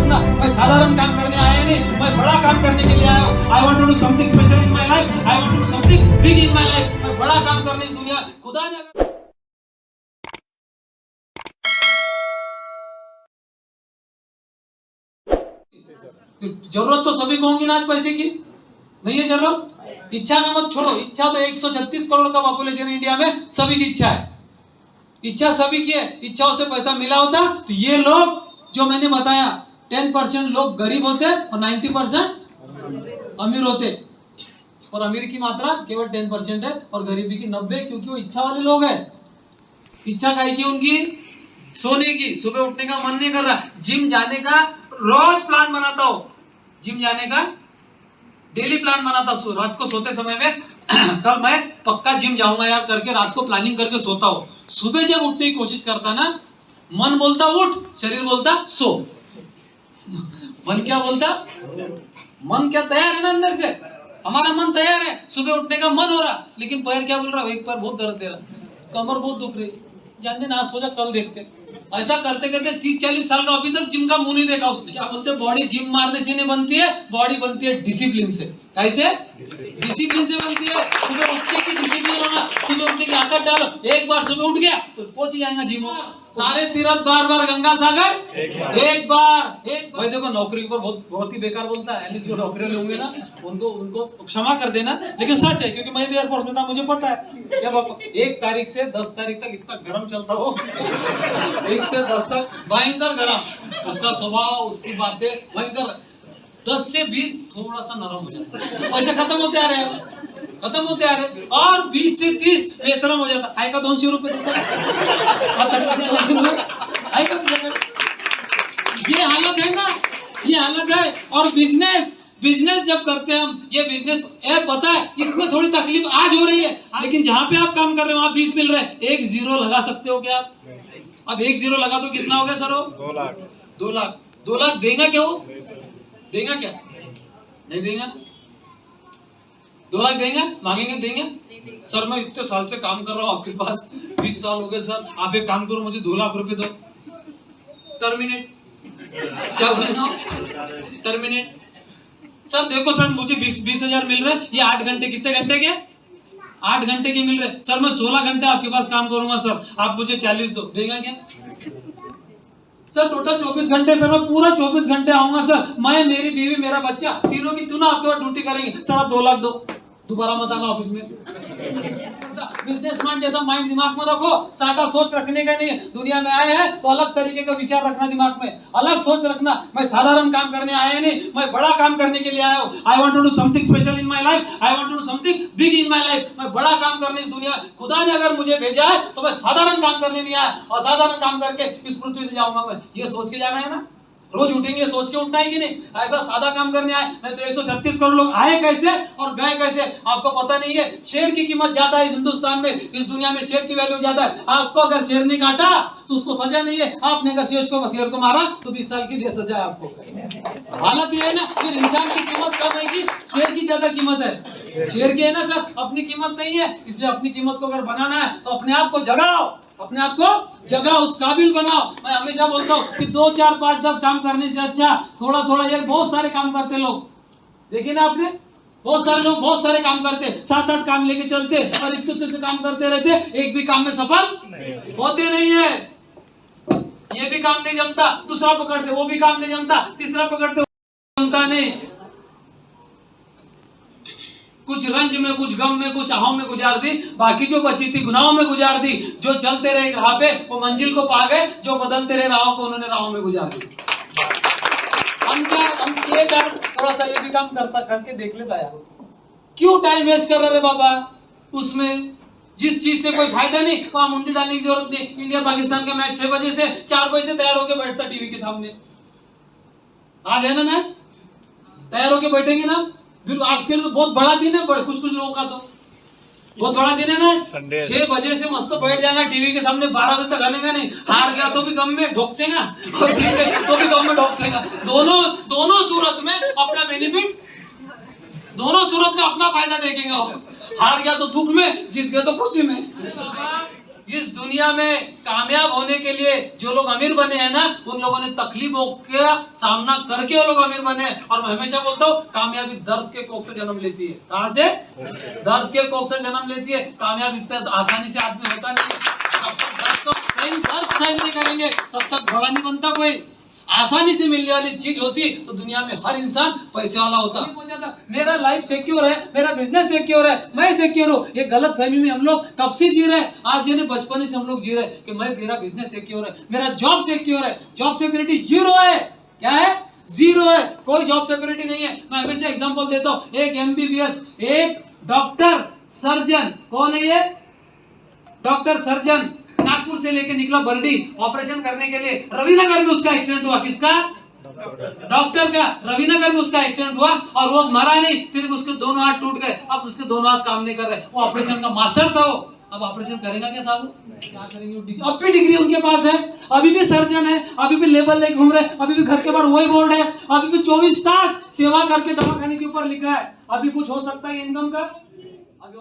रखना, मैं साधारण काम करने आया नहीं, मैं बड़ा काम करने के लिए आया हूँ। I want to do something special in my life, I want to do something big in my life. मैं बड़ा काम करने इस दुनिया खुदा ने जरूरत तो सभी को होगी ना आज पैसे की, नहीं है जरूरत? इच्छा का मत छोड़ो, इच्छा तो 136 करोड़ का पॉपुलेशन इंडिया में, सभी की इच्छा है, इच्छा सभी की है। इच्छाओं से पैसा मिला होता तो ये लोग जो मैंने बताया 10% लोग गरीब होते और 90% अमीर होते, और अमीर की मात्रा केवल 10% है और गरीबी की 90, क्योंकि वो इच्छा वाले लोग हैं। इच्छा काय की उनकी? सोने की। सुबह उठने का मन नहीं कर रहा, जिम जाने का रोज प्लान बनाता हो, जिम जाने का डेली प्लान बनाता हूं, रात को सोते समय में कल मैं पक्का जिम जाऊंगा यार करके रात को प्लानिंग करके सोता हूं। सुबह जब उठने की कोशिश करता ना, मन बोलता उठ, शरीर बोलता सो। मन क्या बोलता? मन क्या तैयार है ना अंदर से, हमारा मन तैयार है, सुबह उठने का मन हो रहा, लेकिन पैर क्या बोल रहा है? एक पैर बहुत दर्द दे रहा, कमर बहुत दुख रही, जान दे ना, आज सोचा कल देखते। ऐसा करते करते 30-40 साल का अभी तक जिम का मुंह नहीं देखा उसने। क्या बोलते? बॉडी जिम मारने से नहीं बनती है, बॉडी बनती है डिसिप्लिन से। कैसे? डिसिप्लिन से बनती है। सुबह उठने की डिसिप्लिन होना, सुबह उठने की आदत डालो। एक बार सुबह उठ गया तो पहुंच जाएगा जिम। सारे तीर्थ बार बार गंगा सागर एक बार। भाई देखो, नौकरी के ऊपर बहुत ही बेकार बोलता है, यानी जो नौकरी होंगे ना उनको क्षमा कर देना, लेकिन सच है, क्योंकि मैं भी एयरफोर्स में था, मुझे पता है। क्या बाबा, 1 तारीख से 10 तारीख तक इतना गर्म चलता हो, 1 से 10 तक भयंकर गर्म, उसका स्वभाव, उसकी बातें भयंकर। 10 से 20 थोड़ा सा नरम हो जाता है, पैसे खत्म होते आ रहे हैं, खत्म होते आ रहे, और 20 से 30 बेशरम हो जाता। आय का 200 रुपये देता, आय का 200। ये हालत है ना, ये हालत है। और बिजनेस जब करते हैं हम, ये बिजनेस पता है इसमें थोड़ी तकलीफ आज हो रही है, लेकिन जहां पे आप काम कर रहे हो वहां 20 मिल रहे हैं। 1 जीरो लगा सकते हो क्या आप? अब 1 जीरो लगा तो कितना हो गया सर? 2 लाख। 2 लाख, 2 लाख देगा क्या? वो देगा क्या? नहीं देगा। 2 लाख देंगे? मांगेंगे? देंगे? सर मैं इतने साल से काम कर रहा हूँ आपके पास, 20 साल हो गए सर, आप एक काम करो, मुझे 2 लाख रुपए दो। टर्मिनेट। क्या बोलेगा? टर्मिनेट। सर देखो सर, मुझे 20 हजार मिल रहे हैं, ये 8 घंटे, कितने घंटे के? 8 घंटे के मिल रहे। सर मैं 16 घंटे आपके पास काम करूंगा सर, आप मुझे 40 दो। देगा क्या? सर टोटल 24 घंटे सर, मैं पूरा 24 घंटे आऊंगा सर, मैं, मेरी बीवी, मेरा बच्चा, तीनों की तीनों आपके पास ड्यूटी करेंगे सर, आप 2 लाख दो। दोबारा मत आना ऑफिस में। बिजनेसमैन जैसा माइंड दिमाग में रखो, सादा सोच रखने का नहीं है। दुनिया में आए हैं तो अलग तरीके का विचार रखना, दिमाग में अलग सोच रखना। मैं साधारण काम करने आया नहीं, मैं बड़ा काम करने के लिए आया हूँ। I want to do something special in my life, I want to do something big in my life. मैं बड़ा काम करने इस दुनिया खुदा ने अगर मुझे भेजा है तो मैं साधारण काम करने नहीं आया, और साधारण काम करके इस पृथ्वी से जाऊंगा। मैं ये सोच के जाना है ना, रोज उठेंगे सोच के उठना है कि नहीं? ऐसा सादा काम करने आए, नहीं तो 136 करोड़ लोग आए कैसे और गए कैसे आपको पता नहीं है। शेर की कीमत ज्यादा है हिंदुस्तान में, इस दुनिया में शेर की वैल्यू ज्यादा है। आपको अगर शेर ने काटा तो उसको सजा नहीं है, आपने अगर शेर को मारा तो 20 साल की सजा है आपको। हालत ये है ना, फिर इंसान की कीमत कम है कि शेर की ज्यादा कीमत है? शेर की है ना सर, अपनी कीमत नहीं है। इसलिए अपनी कीमत को अगर बनाना है तो अपने आप को जगाओ, अपने आप को जगह उस काबिल बनाओ। मैं हमेशा बोलता हूँ कि 2, 4, 5, 10 काम करने से अच्छा थोड़ा थोड़ा, ये बहुत सारे काम करते लोग, देखिए ना आपने, बहुत सारे लोग बहुत सारे काम करते, 7-8 काम लेके चलते और इतने से काम करते रहते, एक भी काम में सफल होते नहीं है। ये भी काम नहीं जमता, दूसरा पकड़ते, वो भी काम नहीं जमता, तीसरा पकड़ते, जमता नहीं। कुछ रंज में, कुछ गम में, कुछ आहों में गुजार दी, बाकी जो बची थी गुनाहों में गुजार दी। जो चलते रहे राह पे वो मंजिल को पा गए, जो बदलते रहे राहों को उन्होंने राहों में गुजार दी। हम ये कर, थोड़ा सा ये भी काम करके देख लेता यार, क्यों टाइम वेस्ट कर रहे बाबा उसमें, जिस चीज से कोई फायदा नहीं वहां मुंडी डालने की जरूरत नहीं। इंडिया पाकिस्तान का मैच 6 बजे से 4 बजे से तैयार होकर बैठता टीवी के सामने। आज है ना मैच, तैयार होकर बैठेंगे ना, फिर आज के लिए तो बहुत बड़ा दिन है, कुछ लोगों का तो बहुत बड़ा दिन है ना। 6 बजे से मस्त बैठ जाएगा टीवी के सामने, 12 बजे तक हलेगा नहीं। हार गया तो भी गम में ढोकसेगा और जीत गया तो भी गम में ढोकसेगा। दोनों सूरत में अपना बेनिफिट, दोनों सूरत में अपना फायदा देखेगा। हार गया तो दुख में, जीत गया तो खुशी में। इस दुनिया में कामयाब होने के लिए जो लोग अमीर बने हैं ना, उन लोगों ने तकलीफों का सामना करके वो लोग अमीर बने हैं। और मैं हमेशा बोलता हूँ, कामयाबी दर्द के कोख से जन्म लेती है। कहाँ से? दर्द के कोख से जन्म लेती है। कामयाब इतना आसानी से आदमी होता नहीं है। जब तक दर्द सहन नहीं करेंगे तब तक घोड़ा नहीं बनता कोई। आसानी से मिलने वाली चीज होती तो दुनिया में हर इंसान पैसे वाला होता। मेरा लाइफ सिक्योर है, मेरा बिजनेस सिक्योर है, मैं सिक्योर हूँ, ये गलत फहमी में हम लोग कब से जी रहे हैं। आज यानी बचपन से हम लोग जी रहे हैं कि मेरा बिजनेस सिक्योर है, मेरा जॉब सिक्योर है। जॉब सिक्योरिटी जीरो है। क्या है? जीरो है। कोई जॉब सिक्योरिटी नहीं है। मैं हमेशा एग्जांपल देता हूँ, एक एमबीबीएस, एक डॉक्टर सर्जन, कौन है ये? डॉक्टर सर्जन नागपुर से लेके निकला बर्डी ऑपरेशन करने के लिए। रविनगर में उसका एक्सीडेंट हुआ। किसका? डॉक्टर का। रविनगर में उसका एक्सीडेंट हुआ और वो मरा नहीं, सिर्फ उसके दोनों हाथ टूट गए। अब उसके दोनों हाथ काम नहीं कर रहे। वो ऑपरेशन का मास्टर था वो। अब ऑपरेशन करेगा क्या साहब? क्या करेंगे? अब भी डिग्री उनके पास है, अभी भी सर्जन है, अभी भी लेबल लेके घूम रहे, अभी भी घर के बाहर वही बोर्ड है, अभी भी 24 तास सेवा करके दवाखाने के ऊपर लिखा है। अभी कुछ हो सकता है इनकम का? अभी